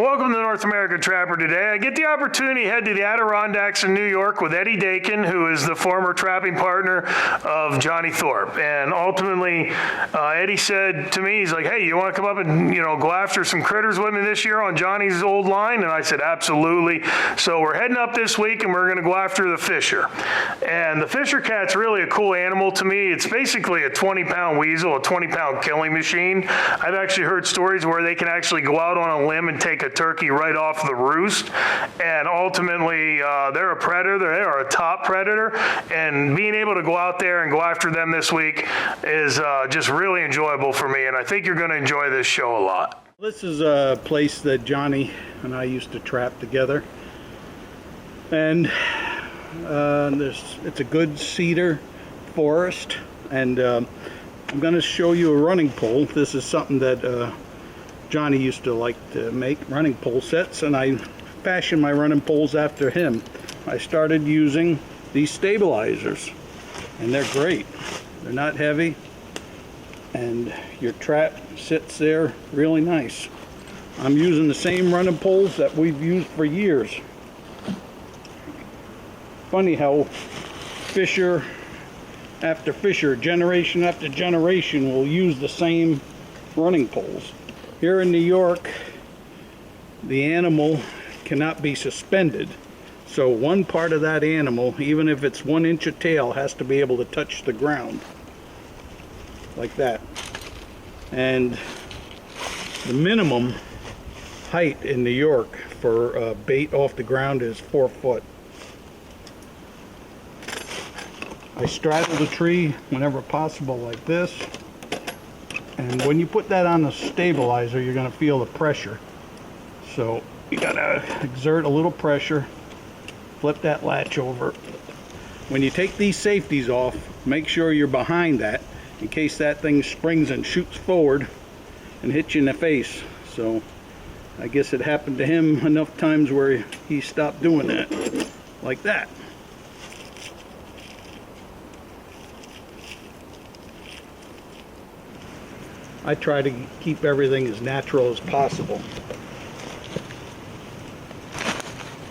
Welcome to the North American Trapper today. I get the opportunity to head to the Adirondacks in New York with Ed Dakin, who is the former trapping partner of Johnny Thorpe. And ultimately, Eddie said to me, he's like, hey, you want to come up and go after some critters with me this year on Johnny's old line? And I said, absolutely. So we're heading up this week and we're going to go after the Fisher. And the Fisher cat's really a cool animal to me. It's basically a 20-pound weasel, a 20-pound killing machine. I've actually heard stories where they can actually go out on a limb and take a turkey right off the roost, and ultimately they're a predator. They are a top predator, and being able to go out there and go after them this week is just really enjoyable for me, and I think you're going to enjoy this show a lot. This is a place that Johnny and I used to trap together, and it's a good cedar forest, and I'm going to show you a running pole. This is something that Johnny used to like to make, running pole sets, and I fashioned my running poles after him. I started using these stabilizers, and they're great. They're not heavy, and your trap sits there really nice. I'm using the same running poles that we've used for years. Funny how Fisher after Fisher, generation after generation, will use the same running poles. Here in New York, the animal cannot be suspended. So one part of that animal, even if it's 1 inch of tail, has to be able to touch the ground. Like that. And the minimum height in New York for bait off the ground is 4 foot. I straddle the tree whenever possible like this. And when you put that on the stabilizer, you're going to feel the pressure. So you got to exert a little pressure, flip that latch over. When you take these safeties off, make sure you're behind that in case that thing springs and shoots forward and hits you in the face. So I guess it happened to him enough times where he stopped doing that, like that. I try to keep everything as natural as possible.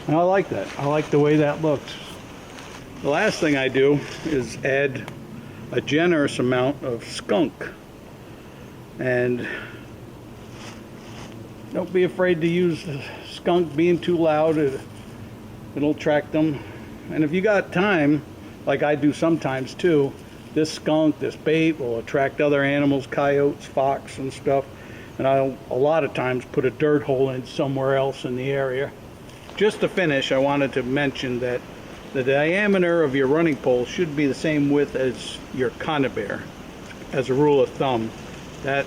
And I like that. I like the way that looks. The last thing I do is add a generous amount of skunk. And don't be afraid to use the skunk. Being too loud, it'll attract them. And if you got time, like I do sometimes too, this skunk, this bait will attract other animals, coyotes, fox and stuff. And I'll a lot of times put a dirt hole in somewhere else in the area. Just to finish, I wanted to mention that the diameter of your running pole should be the same width as your conibear, as a rule of thumb. That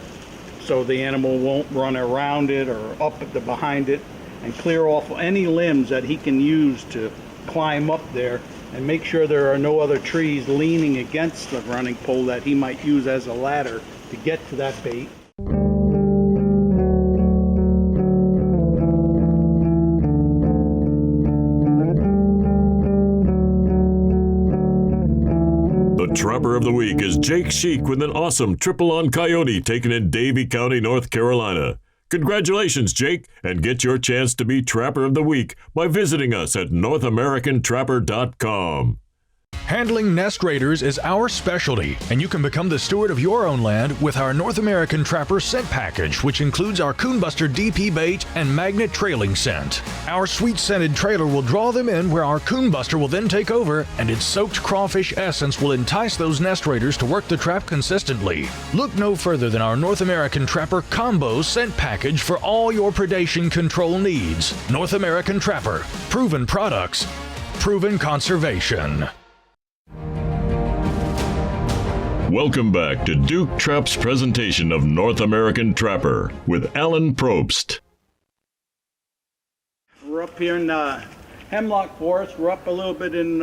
so the animal won't run around it or up at the behind it, and clear off any limbs that he can use to climb up there. And make sure there are no other trees leaning against the running pole that he might use as a ladder to get to that bait. The Trapper of the Week is Jake Sheik with an awesome triple on Coyote taken in Davie County, North Carolina. Congratulations, Jake, and get your chance to be Trapper of the Week by visiting us at NorthAmericanTrapper.com. Handling nest raiders is our specialty, and you can become the steward of your own land with our North American Trapper scent package, which includes our Coonbuster DP bait and magnet trailing scent. Our sweet-scented trailer will draw them in, where our Coonbuster will then take over, and its soaked crawfish essence will entice those nest raiders to work the trap consistently. Look no further than our North American Trapper Combo scent package for all your predation control needs. North American Trapper. Proven products. Proven conservation. Welcome back to Duke Trap's presentation of North American Trapper with Alan Probst. We're up here in the hemlock forest. We're up a little bit in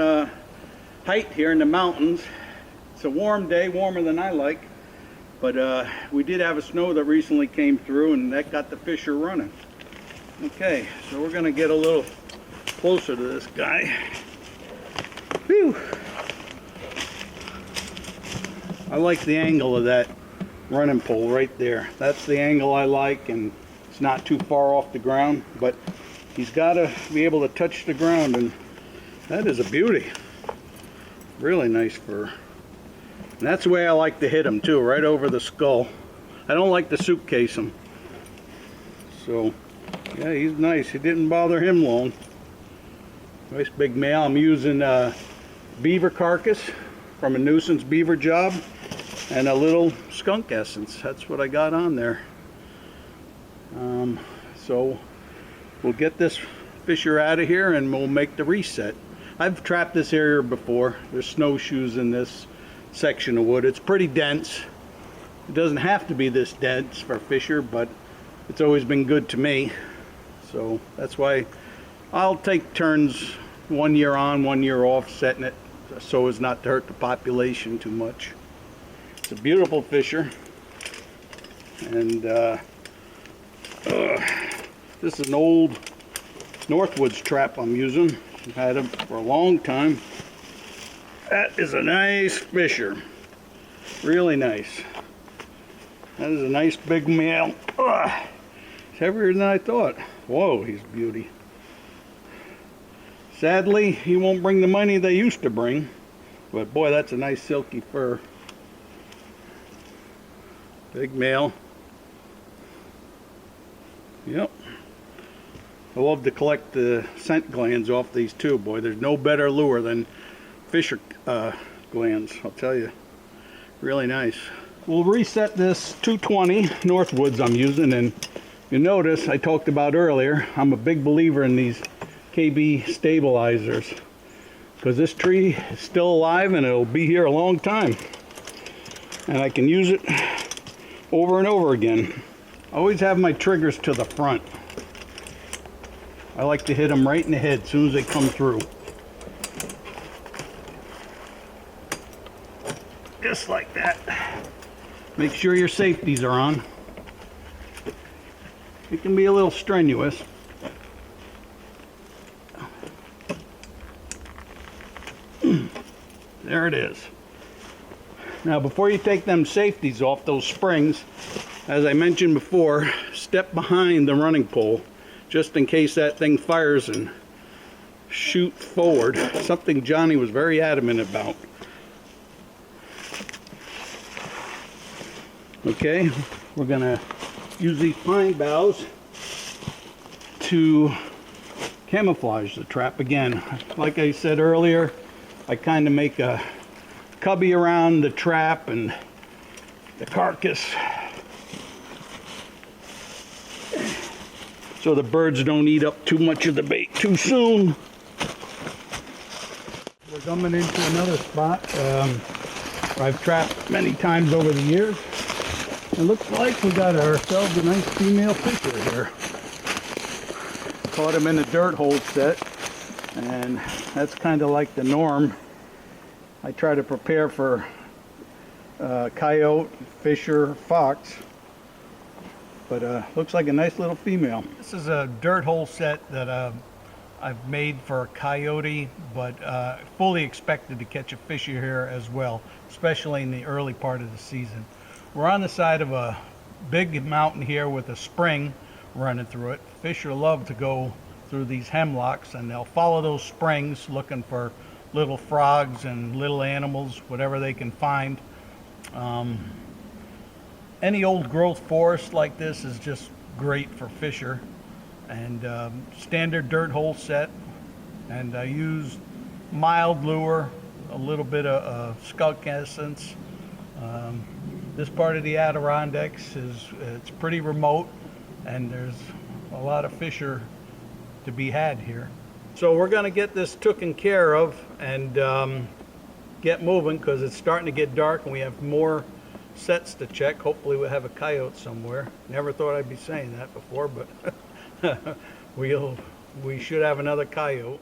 height here in the mountains. It's a warm day, warmer than I like, but we did have a snow that recently came through, and that got the Fisher running. Okay, so we're going to get a little closer to this guy. Whew. I like the angle of that running pole right there. That's the angle I like, and It's not too far off the ground, but he's got to be able to touch the ground, and that is a beauty. Really nice fur. And that's the way I like to hit him too, right over the skull. I don't like to suitcase him. So, yeah, he's nice. He didn't bother him long. Nice big male. I'm using beaver carcass from a nuisance beaver job and a little skunk essence. That's what I got on there. So we'll get this fisher out of here and we'll make the reset. I've trapped this area before. There's snowshoes in this section of wood. It's pretty dense. It doesn't have to be this dense for fisher, but it's always been good to me. So that's why I'll take turns 1 year on, 1 year off, setting it so as not to hurt the population too much. It's a beautiful fisher. And this is an old Northwoods trap I'm using. I've had him for a long time. That is a nice fisher. Really nice. That is a nice big male. Ugh. It's heavier than I thought. Whoa, he's a beauty. Sadly, he won't bring the money they used to bring. But boy, that's a nice silky fur. Big male. Yep. I love to collect the scent glands off these too. Boy, there's no better lure than fisher glands, I'll tell you. Really nice. We'll reset this 220 Northwoods I'm using, and you notice I talked about earlier, I'm a big believer in these KB stabilizers because this tree is still alive and it'll be here a long time. And I can use it over and over again. I always have my triggers to the front. I like to hit them right in the head as soon as they come through. Just like that. Make sure your safeties are on. It can be a little strenuous. There it is. Now before you take them safeties off, those springs, as I mentioned before, step behind the running pole just in case that thing fires and shoot forward. Something Johnny was very adamant about. Okay, we're gonna use these pine boughs to camouflage the trap again. Like I said earlier, I kind of make a cubby around the trap and the carcass so the birds don't eat up too much of the bait too soon. We're coming into another spot I've trapped many times over the years. It looks like we got ourselves a nice female fisher here. Caught him in a dirt hole set, and that's kind of like the norm. I try to prepare for coyote, fisher, fox, but looks like a nice little female. This is a dirt hole set that I've made for coyote, but fully expected to catch a fisher here as well, especially in the early part of the season. We're on the side of a big mountain here with a spring running through it. Fisher love to go through these hemlocks, and they'll follow those springs looking for little frogs and little animals, whatever they can find. Any old growth forest like this is just great for fisher. And standard dirt hole set, and I use mild lure, a little bit of skunk essence. This part of the Adirondacks it's pretty remote, and there's a lot of fisher to be had here. So we're going to get this taken care of and get moving, because it's starting to get dark and we have more sets to check. Hopefully we'll have a coyote somewhere. Never thought I'd be saying that before, but we should have another coyote.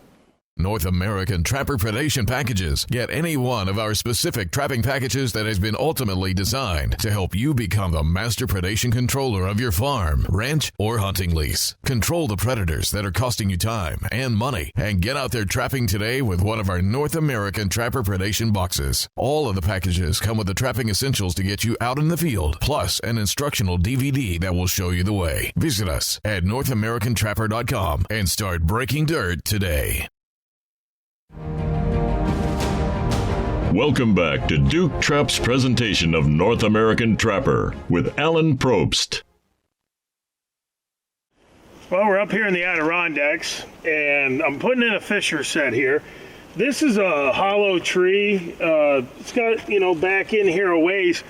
North American Trapper Predation Packages. Get any one of our specific trapping packages that has been ultimately designed to help you become the master predation controller of your farm, ranch, or hunting lease. Control the predators that are costing you time and money, and get out there trapping today with one of our North American Trapper Predation boxes. All of the packages come with the trapping essentials to get you out in the field, plus an instructional DVD that will show you the way. Visit us at NorthAmericanTrapper.com and start breaking dirt today. Welcome back to Duke Trap's presentation of North American Trapper with Alan Probst. Well, we're up here in the Adirondacks, and I'm putting in a Fisher set here. This is a hollow tree. It's got, back in here a ways.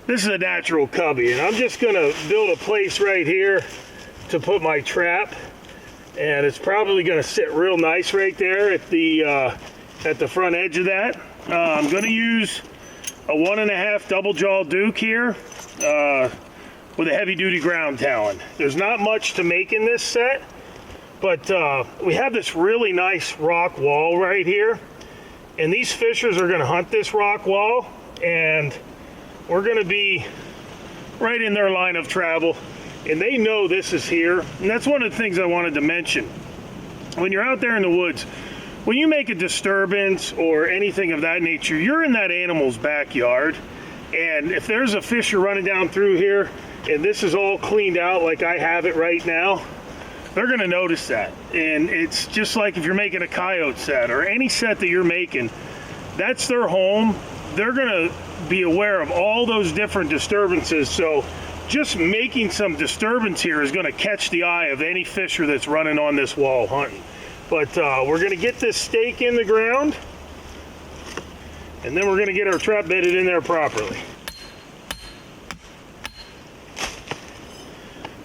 This is a natural cubby, and I'm just going to build a place right here to put my trap. And it's probably going to sit real nice right there at the front edge of that. I'm going to use a 1.5 double jaw Duke here with a heavy duty ground talon. There's not much to make in this set, but we have this really nice rock wall right here, and these fishers are going to hunt this rock wall, and we're going to be right in their line of travel, and they know this is here. And that's one of the things I wanted to mention. When you're out there in the woods, when you make a disturbance or anything of that nature, you're in that animal's backyard, and if there's a fisher running down through here and this is all cleaned out like I have it right now, they're going to notice that. And it's just like if you're making a coyote set or any set that you're making, that's their home. They're going to be aware of all those different disturbances. So just making some disturbance here is going to catch the eye of any fisher that's running on this wall hunting. But we're going to get this stake in the ground, and then we're going to get our trap bedded in there properly.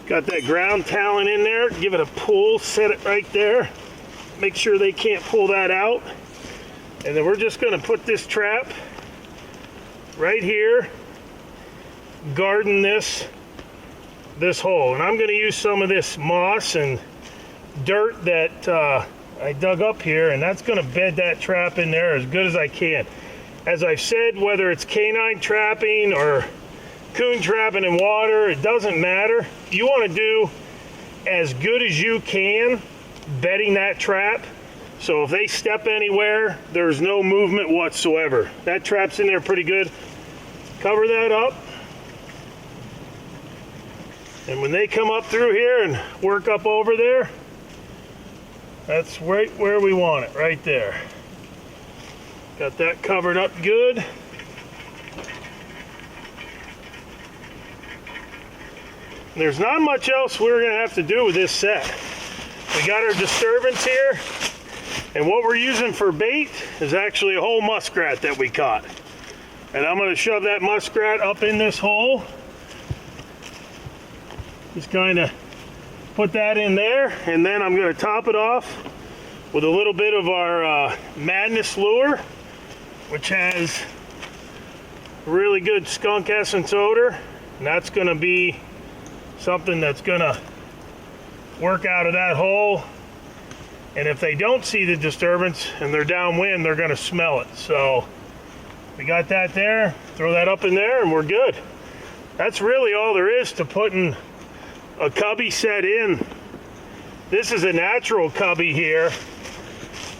Got that ground talon in there. Give it a pull, set it right there. Make sure they can't pull that out. And then we're just going to put this trap right here, guarding this hole. And I'm going to use some of this moss and dirt that I dug up here, and that's going to bed that trap in there as good as I can. As I've said, whether it's canine trapping or coon trapping in water, it doesn't matter. You want to do as good as you can bedding that trap, so if they step anywhere, there's no movement whatsoever. That trap's in there pretty good. Cover that up, and when they come up through here and work up over there, that's right where we want it, right there. Got that covered up good. There's not much else we're going to have to do with this set. We got our disturbance here, and what we're using for bait is actually a whole muskrat that we caught. And I'm going to shove that muskrat up in this hole. Just kind of put that in there, and then I'm going to top it off with a little bit of our Madness lure, which has really good skunk essence odor, and that's going to be something that's going to work out of that hole. And if they don't see the disturbance and they're downwind, they're going to smell it. So we got that there, throw that up in there, and we're good. That's really all there is to putting a cubby set in. This is a natural cubby here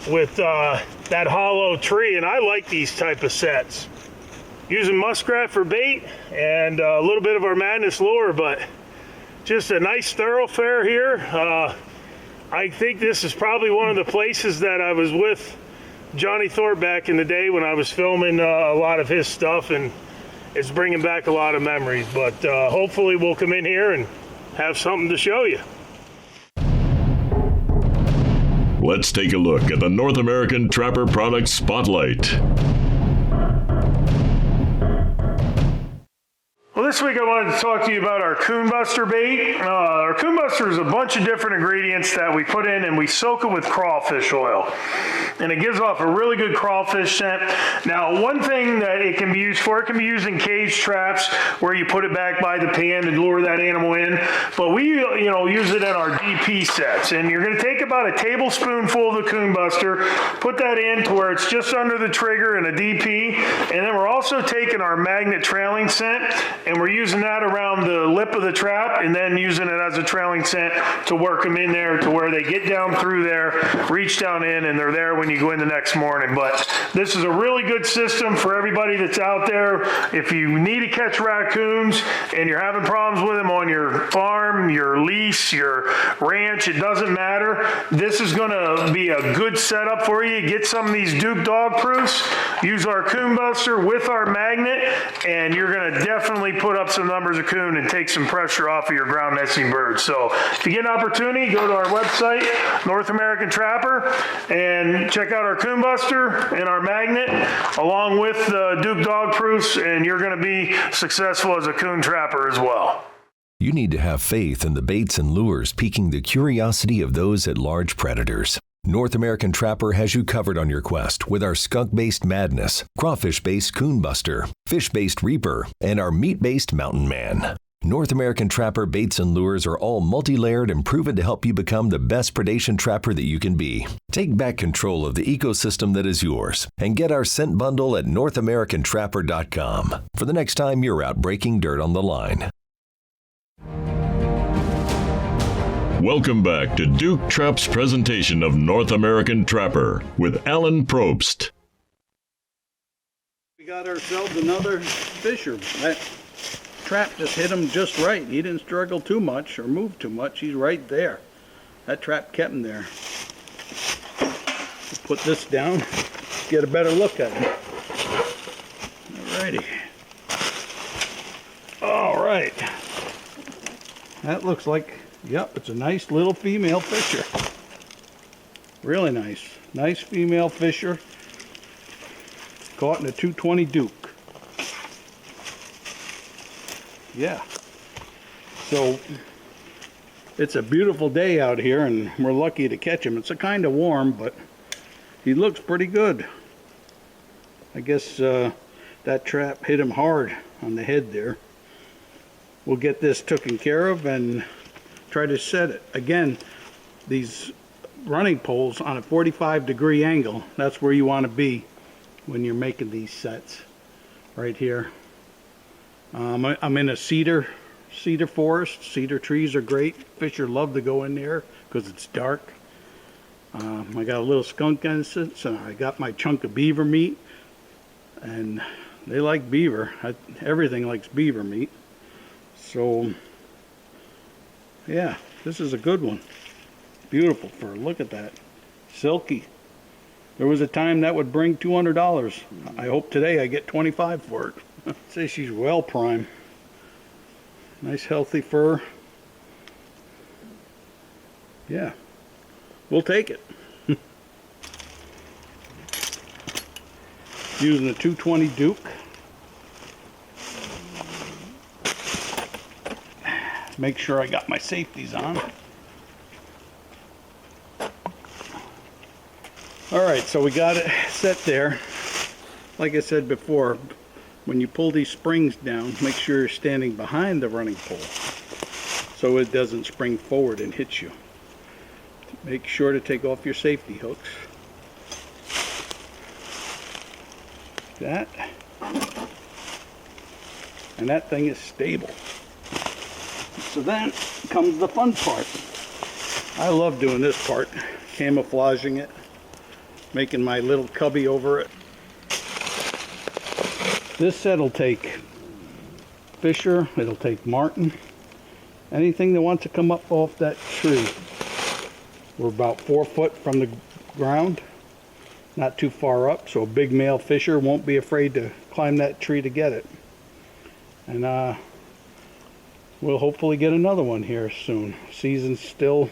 with that hollow tree, and I like these type of sets. Using muskrat for bait and a little bit of our Madness lure, but just a nice thoroughfare here. I think this is probably one of the places that I was with Johnny Thorpe back in the day when I was filming a lot of his stuff, and it's bringing back a lot of memories. But hopefully we'll come in here and have something to show you. Let's take a look at the North American Trapper Product Spotlight. Well, this week I wanted to talk to you about our Coon Buster bait. Our Coon Buster is a bunch of different ingredients that we put in and we soak it with crawfish oil. And it gives off a really good crawfish scent. Now, one thing that it can be used for, it can be used in cage traps where you put it back by the pan and lure that animal in. But we, use it in our DP sets. And you're going to take about a tablespoonful of the Coon Buster, put that in to where it's just under the trigger in a DP. And then we're also taking our magnet trailing scent and we're using that around the lip of the trap and then using it as a trailing scent to work them in there to where they get down through there, reach down in, and they're there when you go in the next morning. But this is a really good system for everybody that's out there. If you need to catch raccoons and you're having problems with them on your farm, your lease, your ranch, it doesn't matter. This is going to be a good setup for you. Get some of these Duke dog proofs, use our Coon Buster with our magnet, and you're going to definitely put up some numbers of coon and take some pressure off of your ground nesting birds. So if you get an opportunity, go to our website, North American Trapper, and check out our Coon Buster and our magnet along with the Duke dog proofs, and you're going to be successful as a coon trapper as well. You need to have faith in the baits and lures piquing the curiosity of those at large predators. North American Trapper has you covered on your quest with our skunk-based Madness, crawfish-based Coon Buster, fish-based Reaper, and our meat-based Mountain Man. North American Trapper baits and lures are all multi-layered and proven to help you become the best predation trapper that you can be. Take back control of the ecosystem that is yours and get our scent bundle at NorthAmericanTrapper.com for the next time you're out breaking dirt on the line. Welcome back to Duke Trap's presentation of North American Trapper with Alan Probst. We got ourselves another fisher. That trap just hit him just right. He didn't struggle too much or move too much. He's right there. That trap kept him there. Put this down, get a better look at him. Alrighty. All right. That looks like, yep, it's a nice little female fisher. Really nice. Nice female fisher. Caught in a 220 Duke. Yeah. So it's a beautiful day out here and we're lucky to catch him. It's a kind of warm, but he looks pretty good. I guess that trap hit him hard on the head there. We'll get this taken care of and try to set it. Again, these running poles on a 45-degree angle, that's where you want to be when you're making these sets. Right here. I'm in a cedar forest. Cedar trees are great. Fisher love to go in there because it's dark. I got a little skunk entrance, and I got my chunk of beaver meat, and they like beaver. Everything likes beaver meat. So yeah, this is a good one. Beautiful fur. Look at that. Silky. There was a time that would bring $200. I hope today I get 25 for it. Say she's well primed. Nice healthy fur. Yeah, we'll take it. Using a 220 Duke. Make sure I got my safeties on. All right, so we got it set there. Like I said before, when you pull these springs down, make sure you're standing behind the running pole so it doesn't spring forward and hit you. Make sure to take off your safety hooks. That. And that thing is stable. So then comes the fun part. I love doing this part, camouflaging it, making my little cubby over it. This set will take fisher, it'll take martin, anything that wants to come up off that tree. We're about 4 foot from the ground, not too far up, so a big male fisher won't be afraid to climb that tree to get it. And we'll hopefully get another one here soon. Season's still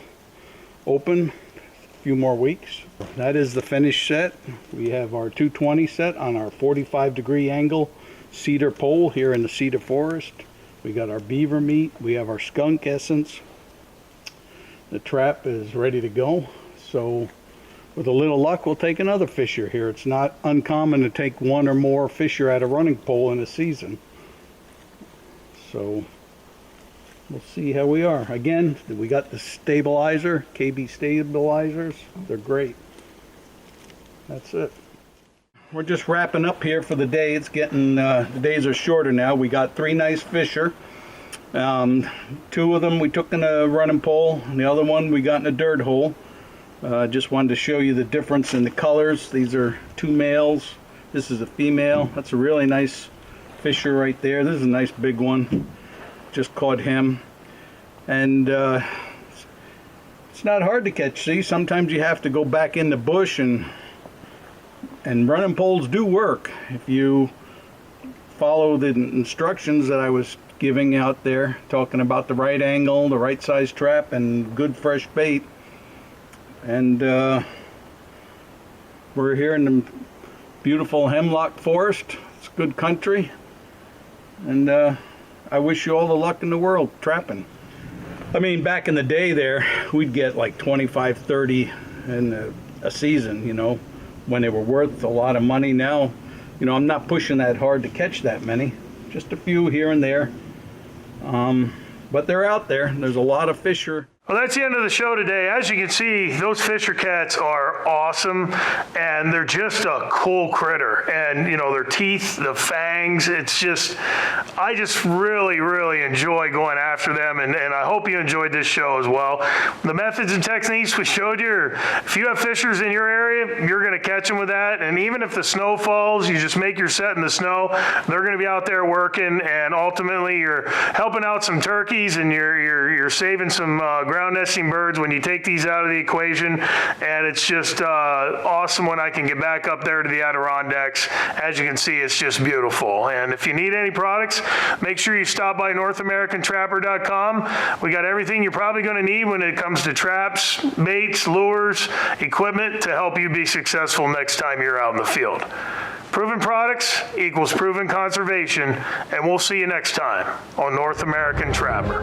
open, a few more weeks. That is the finished set. We have our 220 set on our 45-degree angle cedar pole here in the cedar forest. We got our beaver meat. We have our skunk essence. The trap is ready to go. So with a little luck, we'll take another fisher here. It's not uncommon to take one or more fisher at a running pole in a season. So we'll see how we are. Again, we got the stabilizer, KB stabilizers. They're great. That's it. We're just wrapping up here for the day. It's getting, the days are shorter now. We got 3 nice fisher. 2 of them we took in a running pole, and the other one we got in a dirt hole. Just wanted to show you the difference in the colors. These are 2 males. This is a female. That's a really nice fisher right there. This is a nice big one. Just caught him. And it's not hard to catch. See, sometimes you have to go back in the bush, and running poles do work if you follow the instructions that I was giving out there, talking about the right angle, the right size trap, and good fresh bait. And we're here in the beautiful hemlock forest. It's good country, and I wish you all the luck in the world trapping. I mean, back in the day there, we'd get like 25, 30 in a season, you know, when they were worth a lot of money. Now, you know, I'm not pushing that hard to catch that many, just a few here and there. But they're out there. There's a lot of fisher. Well, that's the end of the show today. As you can see, those fisher cats are awesome, and they're just a cool critter. And, you know, their teeth, the fangs, it's just, I just really, really enjoy going after them, and I hope you enjoyed this show as well. The methods and techniques we showed you, if you have fishers in your area, you're going to catch them with that. And even if the snow falls, you just make your set in the snow, they're going to be out there working, and ultimately you're helping out some turkeys, and you're saving some ground nesting birds when you take these out of the equation. And it's just awesome when I can get back up there to the Adirondacks. As you can see, it's just beautiful. And if you need any products, make sure you stop by NorthAmericanTrapper.com. We got everything you're probably going to need when it comes to traps, baits, lures, equipment to help you be successful next time you're out in the field. Proven products equals proven conservation, and we'll see you next time on North American Trapper.